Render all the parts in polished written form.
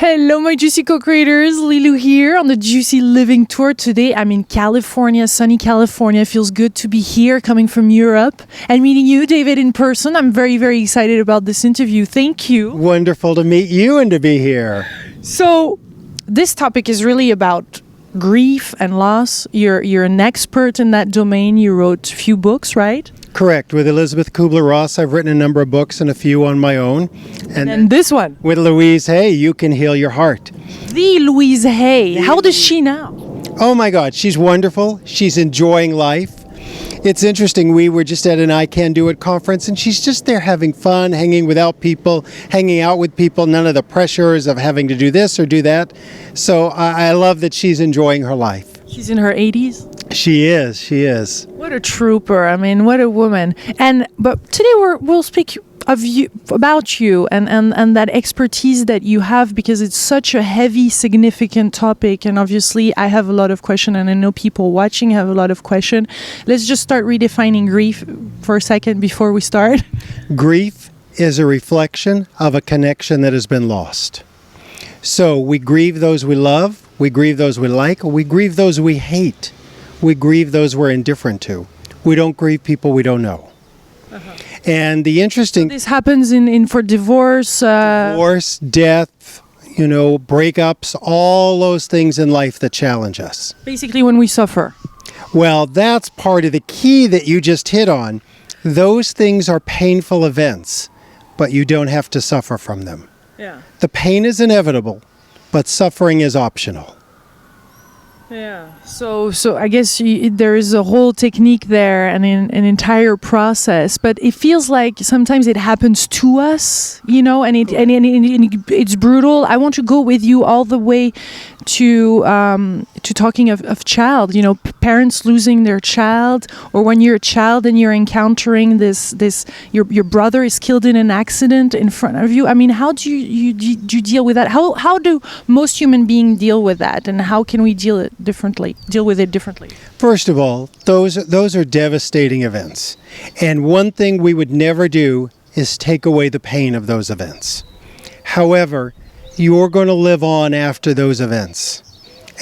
Hello, my Juicy co-creators. Lilou here on the Juicy Living Tour. Today, I'm in California, sunny California. Feels good to be here, coming from Europe, and meeting you, David, in person. I'm very, very excited about this interview. Thank you. Wonderful to meet you and to be here. So, this topic is really about grief and loss. You're an expert in that domain. You wrote a few books, right? Correct. With Elisabeth Kübler-Ross, I've written a number of books and a few on my own. And this one. With Louise Hay, You Can Heal Your Heart. The Louise Hay. How old is she now? Oh my God, she's wonderful. She's enjoying life. It's interesting, we were just at an I Can Do It conference and she's just there having fun, hanging without people, hanging out with people, none of the pressures of having to do this or do that. So I love that she's enjoying her life. She's in her 80s? She is. What a trooper. I mean, what a woman. But today we'll speak about you and that expertise that you have, because it's such a heavy, significant topic. And obviously I have a lot of questions, and I know people watching have a lot of questions. Let's just start redefining grief for a second before we start. Grief is a reflection of a connection that has been lost. So we grieve those we love, we grieve those we like, we grieve those we hate, we grieve those we're indifferent to. We don't grieve people we don't know. And the interesting... So this happens in for divorce? Divorce, death, breakups, all those things in life that challenge us. Basically when we suffer. Well, that's part of the key that you just hit on. Those things are painful events, but you don't have to suffer from them. Yeah. The pain is inevitable, but suffering is optional. Yeah. So I guess there is a whole technique there and an entire process, but it feels like sometimes it happens to us, and it's brutal. I want to go with you all the way to talking of child, parents losing their child, or when you're a child and you're encountering your brother is killed in an accident in front of you. I mean, how do you deal with that? How do most human beings deal with that, and how can we deal with it differently? First of all, those are devastating events. And one thing we would never do is take away the pain of those events. However, you're going to live on after those events,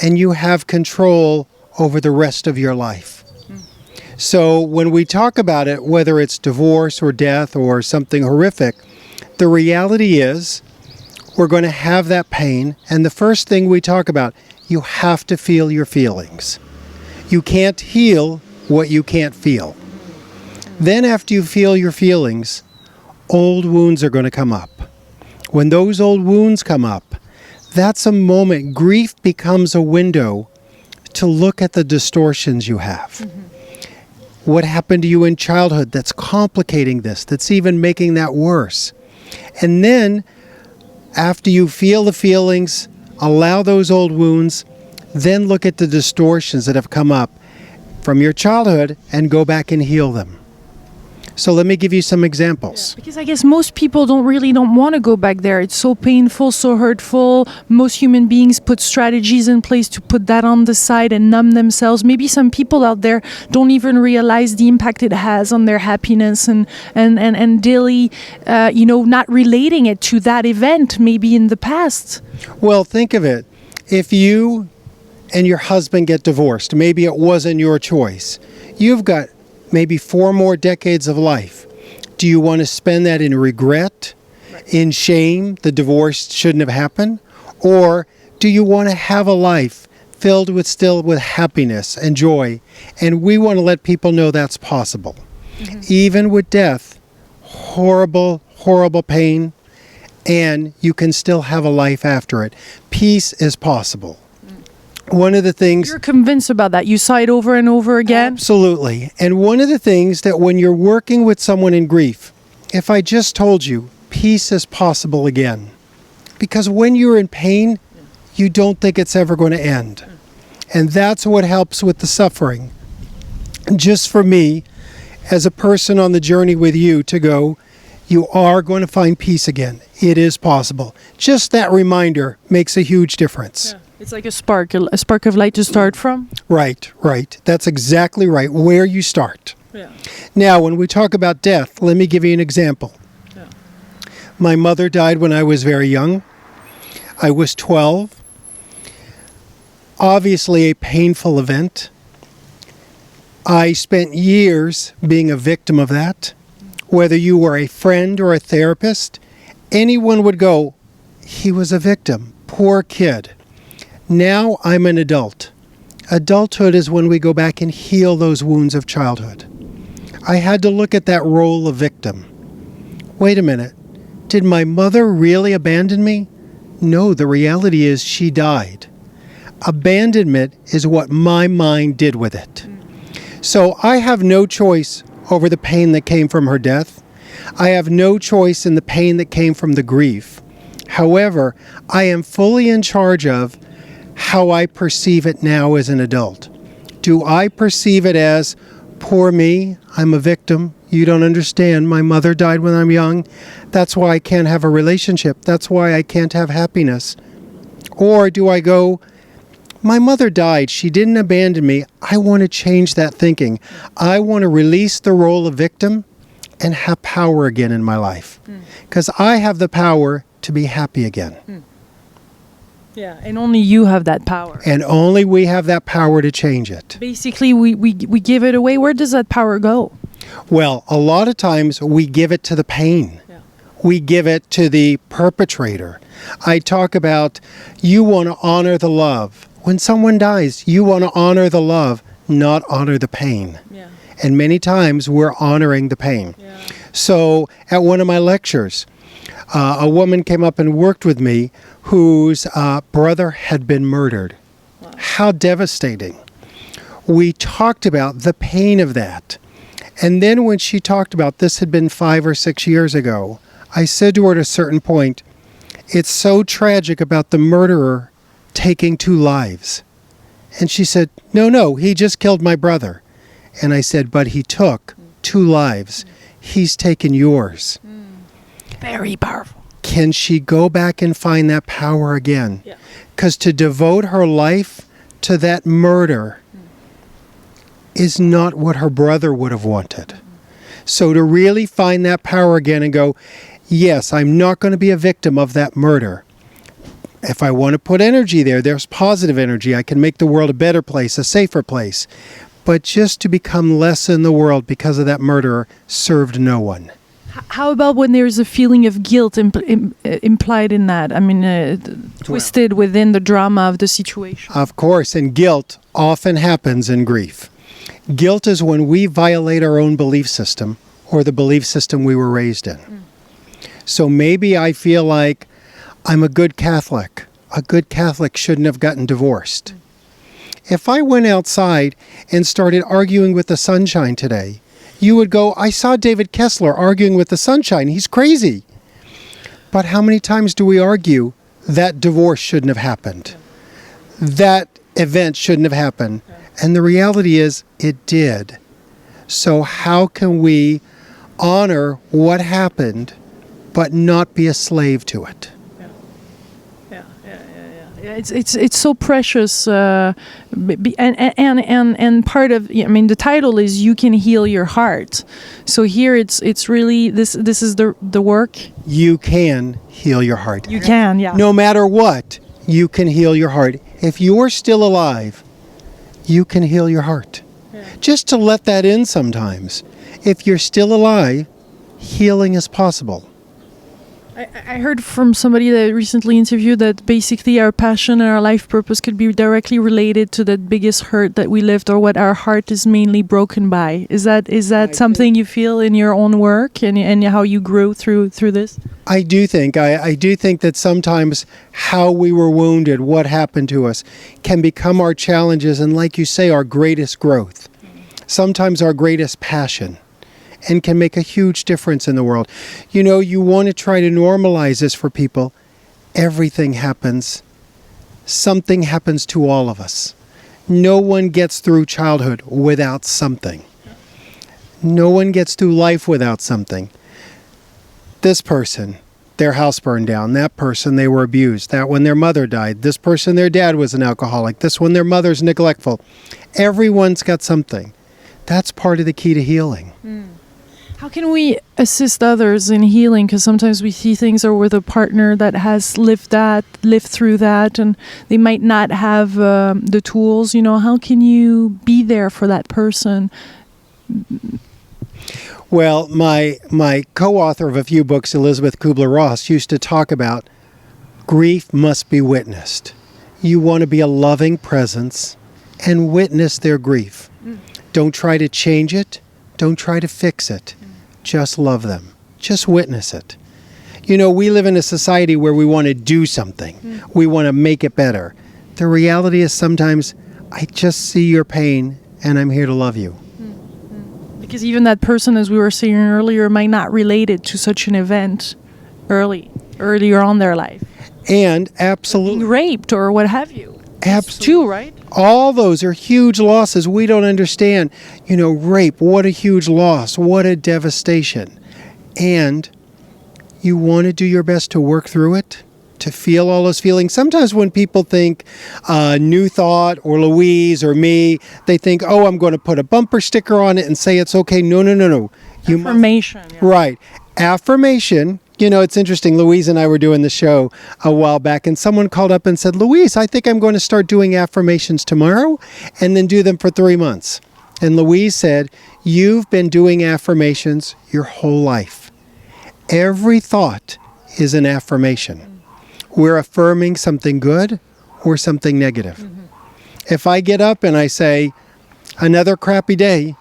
and you have control over the rest of your life. So when we talk about it, whether it's divorce or death or something horrific, the reality is we're going to have that pain. And the first thing we talk about, you have to feel your feelings. You can't heal what you can't feel. Then after you feel your feelings, old wounds are going to come up. When those old wounds come up, that's a moment. Grief becomes a window to look at the distortions you have. Mm-hmm. What happened to you in childhood that's complicating this, that's even making that worse. And then, after you feel the feelings, allow those old wounds, then look at the distortions that have come up from your childhood and go back and heal them. So let me give you some examples. Yeah, because I guess most people don't want to go back there. It's so painful, so hurtful. Most human beings put strategies in place to put that on the side and numb themselves. Maybe some people out there don't even realize the impact it has on their happiness and daily, not relating it to that event maybe in the past. Well, think of it. If you and your husband get divorced, maybe it wasn't your choice. You've got maybe 4 more decades of life. Do you want to spend that in regret, in shame, the divorce shouldn't have happened? Or do you want to have a life filled with happiness and joy? And we want to let people know that's possible. Mm-hmm. Even with death, horrible, horrible pain, and you can still have a life after it. Peace is possible. One of the things... You're convinced about that. You saw it over and over again? Absolutely. And one of the things that when you're working with someone in grief, if I just told you, peace is possible again. Because when you're in pain, you don't think it's ever going to end. And that's what helps with the suffering. Just for me, as a person on the journey with you, to go, you are going to find peace again. It is possible. Just that reminder makes a huge difference. Yeah. It's like a spark of light to start from? Right. That's exactly right, where you start. Yeah. Now, when we talk about death, let me give you an example. Yeah. My mother died when I was very young. I was 12. Obviously a painful event. I spent years being a victim of that. Whether you were a friend or a therapist, anyone would go, he was a victim, poor kid. Now I'm an adult. Adulthood is when we go back and heal those wounds of childhood. I had to look at that role of victim. Wait a minute, did my mother really abandon me? No, the reality is she died. Abandonment is what my mind did with it. So I have no choice over the pain that came from her death. I have no choice in the pain that came from the grief. However, I am fully in charge of how I perceive it now as an adult. Do I perceive it as, poor me, I'm a victim, you don't understand, my mother died when I'm young, that's why I can't have a relationship, that's why I can't have happiness? Or do I go, my mother died, she didn't abandon me, I want to change that thinking. I want to release the role of victim and have power again in my life. Because I have the power to be happy again. Yeah, and only you have that power. And only we have that power to change it. Basically, we give it away. Where does that power go? Well, a lot of times we give it to the pain. Yeah. We give it to the perpetrator. I talk about you want to honor the love. When someone dies, you want to honor the love, not honor the pain. Yeah. And many times we're honoring the pain. Yeah. So at one of my lectures, a woman came up and worked with me whose brother had been murdered. Wow. How devastating. We talked about the pain of that. And then when she talked about this had been 5 or 6 years ago, I said to her at a certain point, it's so tragic about the murderer taking 2 lives. And she said, no, he just killed my brother. And I said, but he took 2 lives. He's taken yours. Very powerful. Can she go back and find that power again? Because to devote her life to that murder is not what her brother would have wanted. So to really find that power again and go, yes, I'm not going to be a victim of that murder. If I want to put energy there, there's positive energy. I can make the world a better place, a safer place. But just to become less in the world because of that murderer served no one. How about when there's a feeling of guilt implied in that? I mean, twisted within the drama of the situation. Of course, and guilt often happens in grief. Guilt is when we violate our own belief system or the belief system we were raised in. So maybe I feel like I'm a good Catholic. A good Catholic shouldn't have gotten divorced. If I went outside and started arguing with the sunshine today, you would go, I saw David Kessler arguing with the sunshine. He's crazy. But how many times do we argue that divorce shouldn't have happened? That event shouldn't have happened. And the reality is it did. So how can we honor what happened but not be a slave to it? It's so precious, and part of, I mean, the title is "You Can Heal Your Heart." So here it's really this is the work. You can heal your heart. You can, yeah. No matter what, you can heal your heart. If you're still alive, you can heal your heart. Yeah. Just to let that in sometimes. If you're still alive, healing is possible. I heard from somebody that recently interviewed that basically our passion and our life purpose could be directly related to that biggest hurt that we lived or what our heart is mainly broken by. Is that something you feel in your own work and how you grew through this? I do think. I do think that sometimes how we were wounded, what happened to us, can become our challenges and, like you say, our greatest growth. Sometimes our greatest passion. And can make a huge difference in the world. You know, you want to try to normalize this for people. Everything happens. Something happens to all of us. No one gets through childhood without something. No one gets through life without something. This person, their house burned down. That person, they were abused. That one, their mother died. This person, their dad was an alcoholic. This one, their mother's neglectful. Everyone's got something. That's part of the key to healing. How can we assist others in healing? Because sometimes we see things are with a partner that has lived through that, and they might not have the tools. How can you be there for that person? Well, my co-author of a few books, Elisabeth Kübler-Ross, used to talk about grief must be witnessed. You want to be a loving presence and witness their grief. Don't try to change it. Don't try to fix it. Just love them. Just witness it. We live in a society where we want to do something. We want to make it better. The reality is sometimes I just see your pain and I'm here to love you. Because even that person, as we were saying earlier, might not relate it to such an event earlier on in their life. And absolutely. Being raped or what have you. Absolutely. Too, right? All those are huge losses. We don't understand. Rape, what a huge loss. What a devastation. And you want to do your best to work through it, to feel all those feelings. Sometimes when people think New Thought or Louise or me, they think, oh, I'm going to put a bumper sticker on it and say it's okay. No. Affirmation. Yeah. Right. Affirmation. It's interesting. Louise and I were doing the show a while back, and someone called up and said, Louise, I think I'm going to start doing affirmations tomorrow and then do them for 3 months. And Louise said, you've been doing affirmations your whole life. Every thought is an affirmation. We're affirming something good or something negative. If I get up and I say, another crappy day,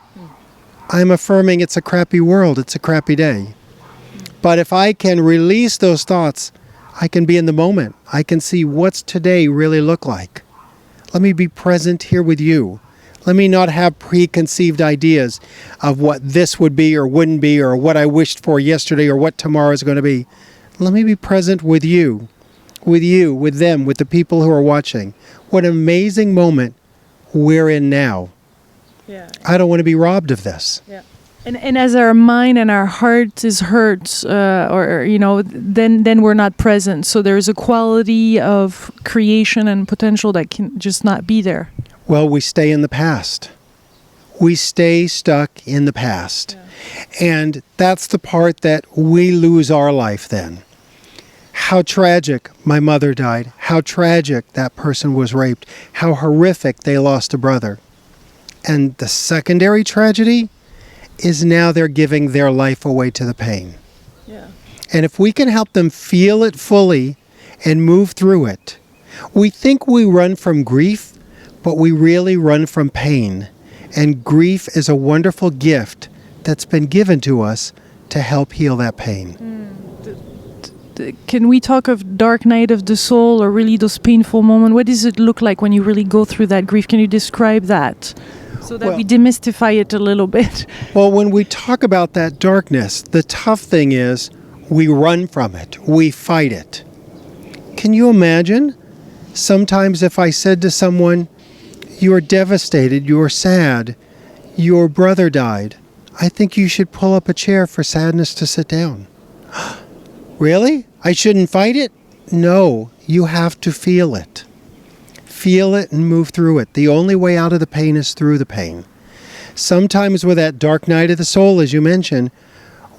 I'm affirming it's a crappy world, it's a crappy day. But if I can release those thoughts, I can be in the moment. I can see what's today really look like. Let me be present here with you. Let me not have preconceived ideas of what this would be or wouldn't be or what I wished for yesterday or what tomorrow is going to be. Let me be present with you, with them, with the people who are watching. What an amazing moment we're in now. Yeah. I don't want to be robbed of this. Yeah. And as our mind and our heart is hurt, then we're not present. So there's a quality of creation and potential that can just not be there. Well, we stay in the past. We stay stuck in the past. Yeah. And that's the part that we lose our life then. How tragic my mother died. How tragic that person was raped. How horrific they lost a brother. And the secondary tragedy is now they're giving their life away to the pain. Yeah. And if we can help them feel it fully and move through it, we think we run from grief, but we really run from pain. And grief is a wonderful gift that's been given to us to help heal that pain. Can we talk of dark night of the soul or really those painful moments? What does it look like when you really go through that grief? Can you describe that? So that we demystify it a little bit. Well, when we talk about that darkness, the tough thing is we run from it. We fight it. Can you imagine? Sometimes if I said to someone, you are devastated, you are sad, your brother died, I think you should pull up a chair for sadness to sit down. Really? I shouldn't fight it? No, you have to feel it. Feel it and move through it. The only way out of the pain is through the pain. Sometimes with that dark night of the soul, as you mentioned,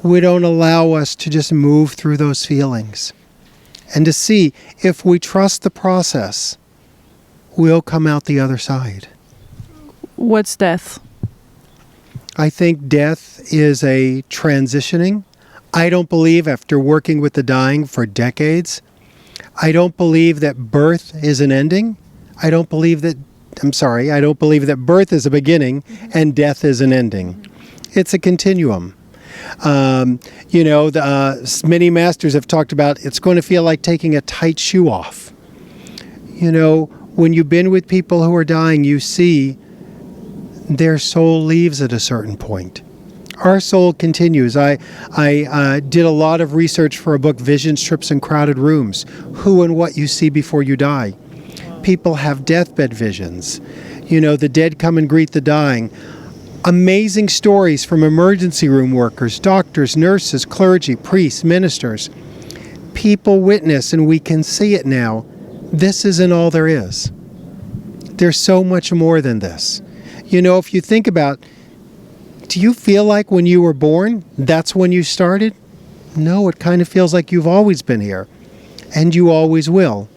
we don't allow us to just move through those feelings. And to see if we trust the process, we'll come out the other side. What's death? I think death is a transitioning. I don't believe, after working with the dying for decades, I don't believe that birth is an ending. I don't believe that birth is a beginning and death is an ending. It's a continuum. Many masters have talked about it's going to feel like taking a tight shoe off. When you've been with people who are dying, you see their soul leaves at a certain point. Our soul continues. I did a lot of research for a book, Visions, Trips, and Crowded Rooms. Who and what you see before you die. People have deathbed visions. The dead come and greet the dying. Amazing stories from emergency room workers, doctors, nurses, clergy, priests, ministers. People witness, and we can see it now. This isn't all there is. There's so much more than this. If you think about Do you feel like when you were born, that's when you started? No, it kind of feels like you've always been here, and you always will.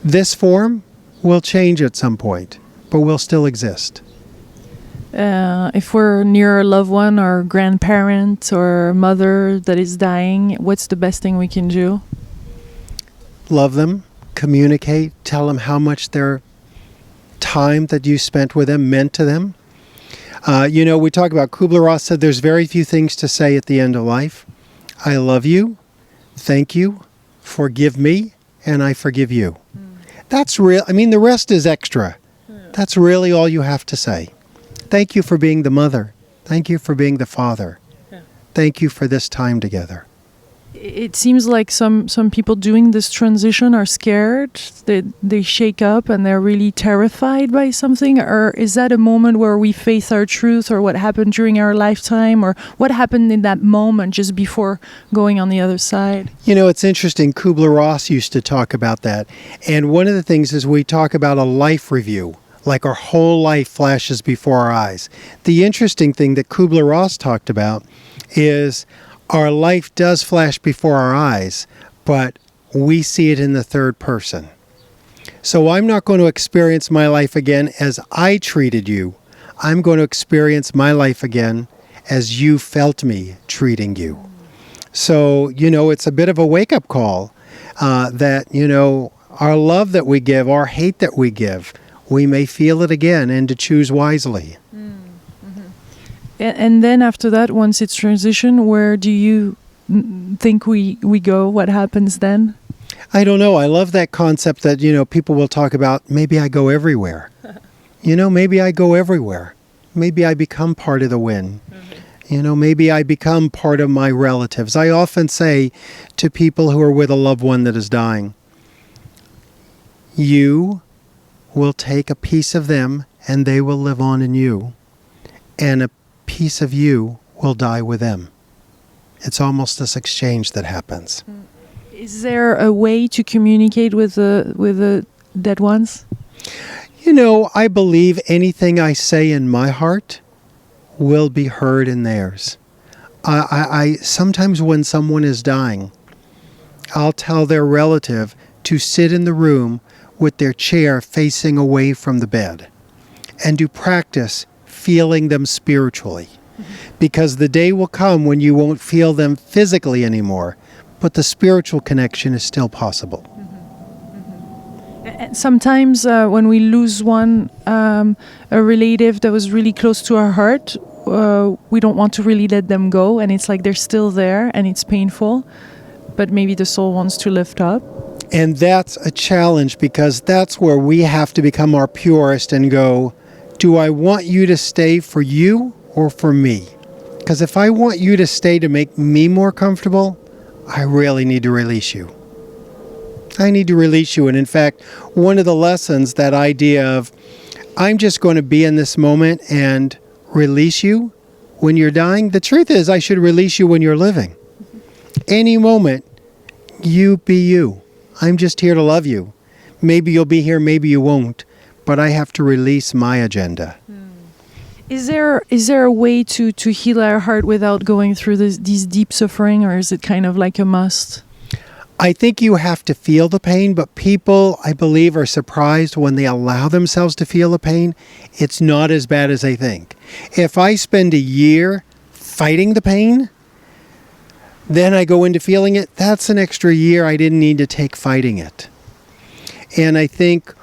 This form will change at some point, but will still exist. If we're near a loved one or grandparent or mother that is dying, what's the best thing we can do? Love them, communicate, tell them how much their time that you spent with them meant to them. We talk about Kübler-Ross said there's very few things to say at the end of life. I love you, thank you, forgive me, and I forgive you. That's real. I mean, the rest is extra. That's really all you have to say. Thank you for being the mother. Thank you for being the father. Thank you for this time together. It seems like some people doing this transition are scared. They shake up and they're really terrified by something. Or is that a moment where we face our truth, or what happened during our lifetime, or what happened in that moment just before going on the other side? It's interesting. Kübler-Ross used to talk about that. And one of the things is we talk about a life review, like our whole life flashes before our eyes. The interesting thing that Kübler-Ross talked about is our life does flash before our eyes, but we see it in the third person. So I'm not going to experience my life again as I treated you. I'm going to experience my life again as you felt me treating you. So, it's a bit of a wake-up call that, our love that we give, our hate that we give, we may feel it again, and to choose wisely. And then after that, once it's transition, where do you think we go? What happens then? I don't know. I love that concept that, people will talk about, maybe I go everywhere. Maybe I go everywhere. Maybe I become part of the wind. Maybe I become part of my relatives. I often say to people who are with a loved one that is dying, you will take a piece of them and they will live on in you. And a piece of you will die with them. It's almost this exchange that happens. Is there a way to communicate with the dead ones? I believe anything I say in my heart will be heard in theirs. I sometimes when someone is dying, I'll tell their relative to sit in the room with their chair facing away from the bed and to practice feeling them spiritually. Because the day will come when you won't feel them physically anymore, but the spiritual connection is still possible. And sometimes when we lose one, a relative that was really close to our heart, we don't want to really let them go, and it's like they're still there and it's painful, but maybe the soul wants to lift up. And that's a challenge, because that's where we have to become our purist and go, do I want you to stay for you or for me? Because if I want you to stay to make me more comfortable, I really need to release you. I need to release you. And in fact, one of the lessons, that idea of, I'm just going to be in this moment and release you when you're dying. The truth is, I should release you when you're living. Any moment, you be you. I'm just here to love you. Maybe you'll be here, maybe you won't. But I have to release my agenda. Is there a way to heal our heart without going through these deep suffering, or is it kind of like a must? I think you have to feel the pain, but people, I believe, are surprised when they allow themselves to feel the pain. It's not as bad as they think. If I spend a year fighting the pain, then I go into feeling it, that's an extra year I didn't need to take fighting it. And I think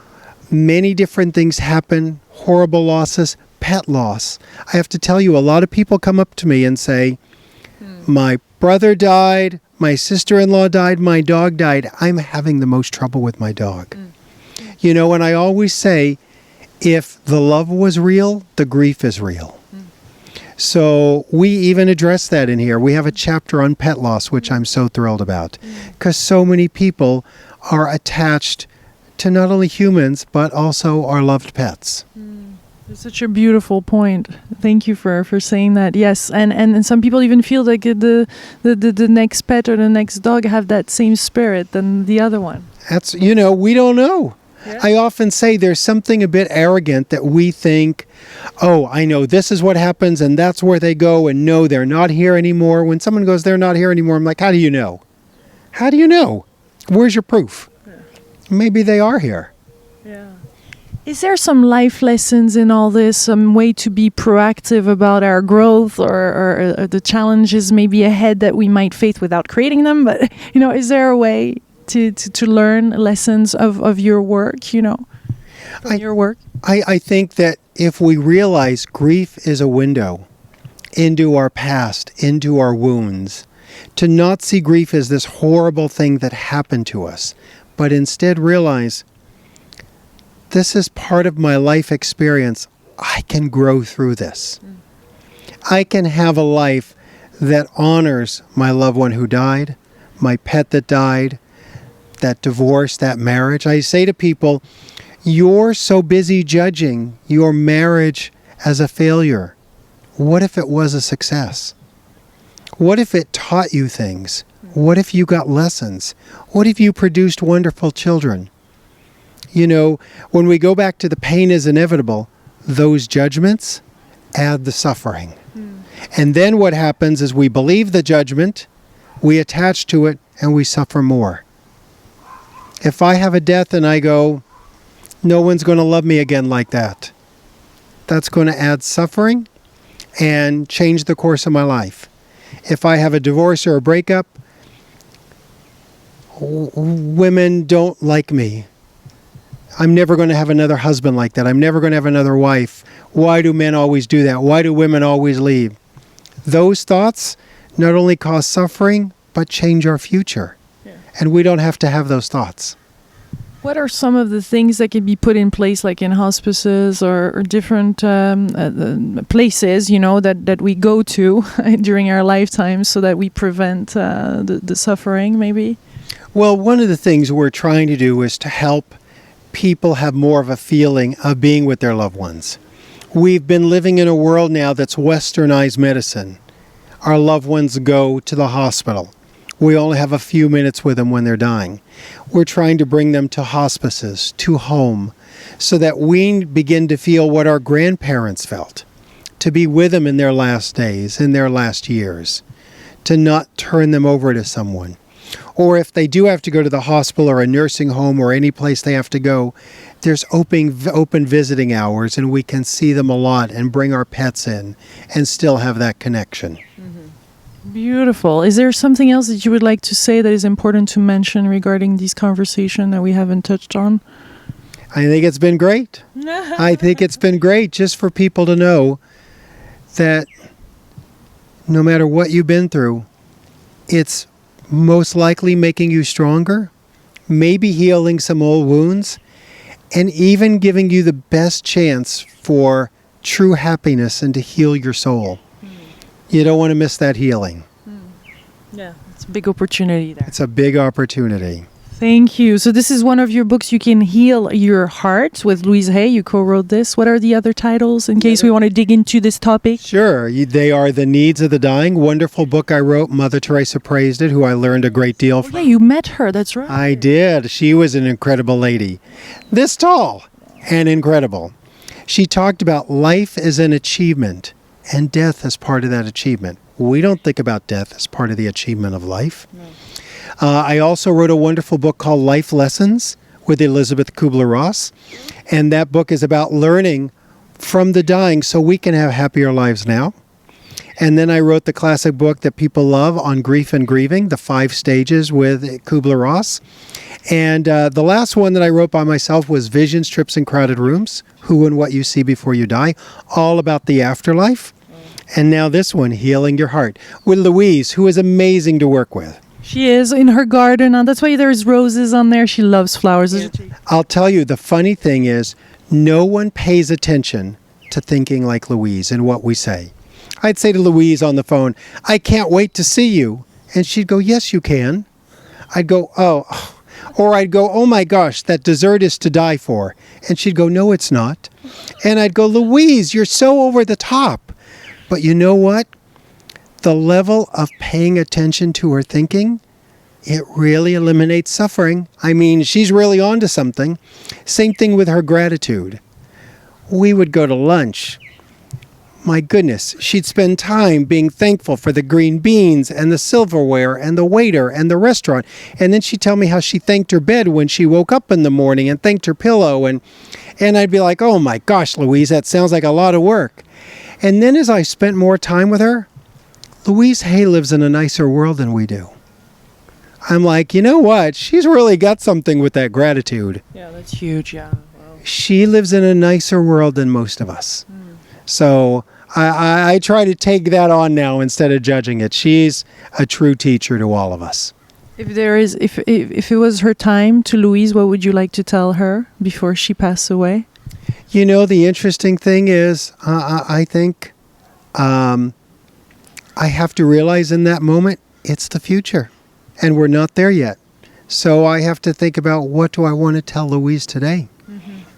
many different things happen, horrible losses, pet loss. I have to tell you, a lot of people come up to me and say, my brother died, my sister-in-law died, my dog died. I'm having the most trouble with my dog. And I always say, if the love was real, the grief is real. So we even address that in here. We have a chapter on pet loss, which I'm so thrilled about, because so many people are attached to not only humans, but also our loved pets. It's such a beautiful point. Thank you for saying that. Yes, and some people even feel like the next pet or the next dog have that same spirit than the other one. That's, we don't know. I often say there's something a bit arrogant that we think, oh, I know this is what happens and that's where they go, and no, they're not here anymore. When someone goes, they're not here anymore, I'm like, how do you know? How do you know? Where's your proof? Maybe they are here. Yeah. Is there some life lessons in all this, some way to be proactive about our growth or the challenges maybe ahead that we might face without creating them? But, is there a way to learn lessons of your work, from your work? I think that if we realize grief is a window into our past, into our wounds, to not see grief as this horrible thing that happened to us, but instead realize this is part of my life experience. I can grow through this. I can have a life that honors my loved one who died, my pet that died, that divorce, that marriage. I say to people, you're so busy judging your marriage as a failure. What if it was a success? What if it taught you things? What if you got lessons? What if you produced wonderful children? When we go back to the pain is inevitable, those judgments add the suffering. And then what happens is we believe the judgment, we attach to it, and we suffer more. If I have a death and I go, no one's going to love me again like that, that's going to add suffering and change the course of my life. If I have a divorce or a breakup, women don't like me. I'm never going to have another husband like that. I'm never going to have another wife. Why do men always do that? Why do women always leave? Those thoughts not only cause suffering, but change our future. Yeah. And we don't have to have those thoughts. What are some of the things that can be put in place, like in hospices or different places, that we go to during our lifetime so that we prevent the suffering, maybe? Well, one of the things we're trying to do is to help people have more of a feeling of being with their loved ones. We've been living in a world now that's westernized medicine. Our loved ones go to the hospital. We only have a few minutes with them when they're dying. We're trying to bring them to hospices, to home, so that we begin to feel what our grandparents felt, to be with them in their last days, in their last years, to not turn them over to someone. Or if they do have to go to the hospital or a nursing home or any place they have to go, there's open visiting hours and we can see them a lot and bring our pets in and still have that connection. Mm-hmm. Beautiful. Is there something else that you would like to say that is important to mention regarding this conversation that we haven't touched on? I think it's been great. I think it's been great just for people to know that no matter what you've been through, it's most likely making you stronger, maybe healing some old wounds, and even giving you the best chance for true happiness and to heal your soul. You don't want to miss that healing. Yeah, it's a big opportunity there. It's a big opportunity. Thank you. So this is one of your books, You Can Heal Your Heart, with Louise Hay. You co-wrote this. What are the other titles in case we want to dig into this topic? Sure. They are The Needs of the Dying. Wonderful book I wrote. Mother Teresa praised it, who I learned a great deal from. Yeah, you met her. That's right. I did. She was an incredible lady. This tall and incredible. She talked about life as an achievement and death as part of that achievement. We don't think about death as part of the achievement of life. No. I also wrote a wonderful book called Life Lessons with Elisabeth Kübler-Ross. And that book is about learning from the dying so we can have happier lives now. And then I wrote the classic book that people love on grief and grieving, The 5 Stages with Kübler-Ross. And the last one that I wrote by myself was Visions, Trips, and Crowded Rooms, Who and What You See Before You Die, all about the afterlife. And now this one, Healing Your Heart, with Louise, who is amazing to work with. She is in her garden. That's why there's roses on there. She loves flowers. Yeah. I'll tell you, the funny thing is, no one pays attention to thinking like Louise and what we say. I'd say to Louise on the phone, I can't wait to see you. And she'd go, yes, you can. I'd go, oh. Or I'd go, oh my gosh, that dessert is to die for. And she'd go, no, it's not. And I'd go, Louise, you're so over the top. But you know what? The level of paying attention to her thinking it really eliminates suffering. I mean, she's really onto something. Same thing with her gratitude. We would go to lunch. My goodness, she'd spend time being thankful for the green beans and the silverware and the waiter and the restaurant. And then she'd tell me how she thanked her bed when she woke up in the morning and thanked her pillow. And I'd be like, oh my gosh, Louise, that sounds like a lot of work. And then as I spent more time with her, Louise Hay lives in a nicer world than we do. I'm like, you know what? She's really got something with that gratitude. Yeah, that's huge, yeah. Wow. She lives in a nicer world than most of us. So I try to take that on now instead of judging it. She's a true teacher to all of us. If it was her time to Louise, what would you like to tell her before she passed away? You know, the interesting thing is, I think I have to realize in that moment, it's the future. And we're not there yet. So I have to think about, what do I want to tell Louise today?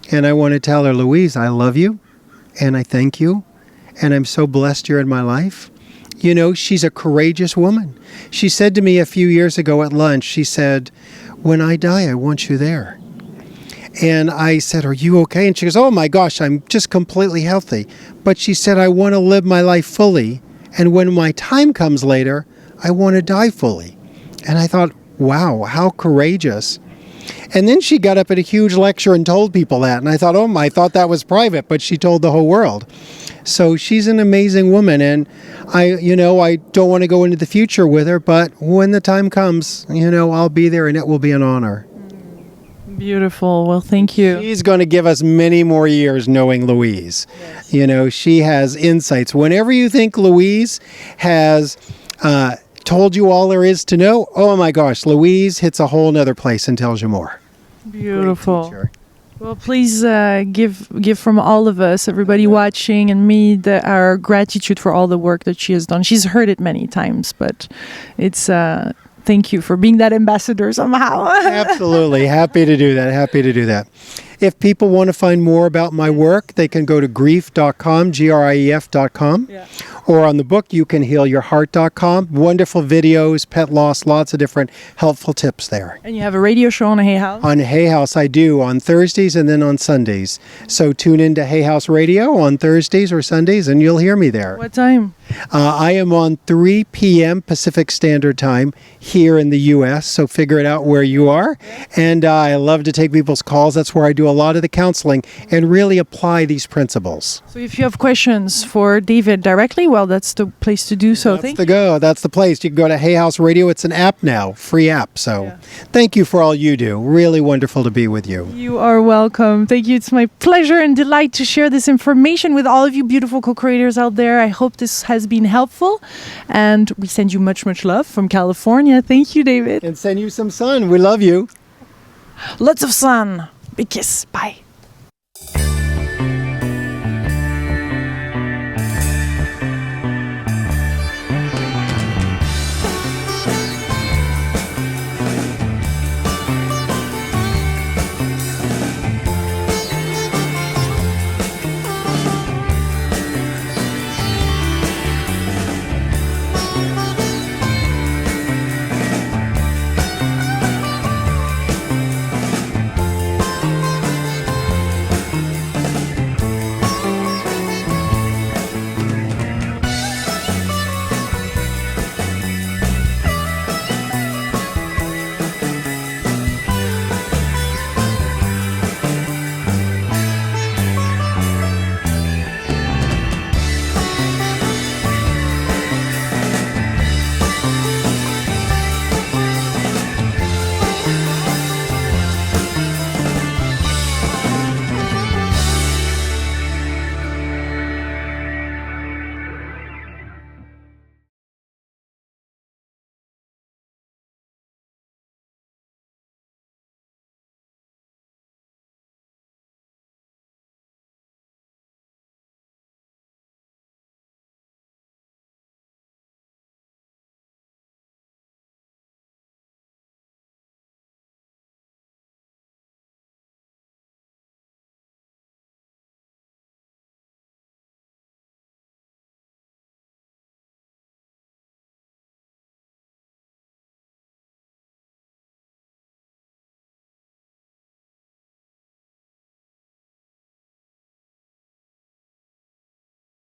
And I want to tell her, Louise, I love you. And I thank you. And I'm so blessed you're in my life. You know, she's a courageous woman. She said to me a few years ago at lunch, she said, when I die, I want you there. And I said, are you okay? And she goes, oh my gosh, I'm just completely healthy. But she said, I want to live my life fully. And when my time comes later, I want to die fully. And I thought, wow, how courageous. And then she got up at a huge lecture and told people that. And I thought, I thought that was private, but she told the whole world. So she's an amazing woman. And I don't want to go into the future with her, but when the time comes, I'll be there and it will be an honor. Beautiful. Well, thank you. She's going to give us many more years knowing Louise. Yes. She has insights. Whenever you think Louise has told you all there is to know, oh my gosh, Louise hits a whole nother place and tells you more. Beautiful. Well, please give from all of us, everybody watching and me, our gratitude for all the work that she has done. She's heard it many times, but it's thank you for being that ambassador somehow. Absolutely. Happy to do that. If people want to find more about my work, they can go to grief.com, grief.com. Yeah. Or on the book, you can healyourheart.com. Wonderful videos, pet loss, lots of different helpful tips there. And you have a radio show on Hay House? On Hay House, I do, on Thursdays and then on Sundays. So tune in to Hay House Radio on Thursdays or Sundays, and you'll hear me there. What time? I am on 3 p.m. Pacific Standard Time here in the U.S., so figure it out where you are. And I love to take people's calls. That's where I do a lot of the counseling and really apply these principles. So if you have questions for David directly, well, that's the place to do so. That's the place. You can go to Hay House Radio. It's an app now, free app. So Thank you for all you do. Really wonderful to be with you. You are welcome. Thank you. It's my pleasure and delight to share this information with all of you beautiful co-creators out there. I hope this has been helpful. And we send you much, much love from California. Thank you, David. And send you some sun. We love you. Lots of sun. Big kiss. Bye.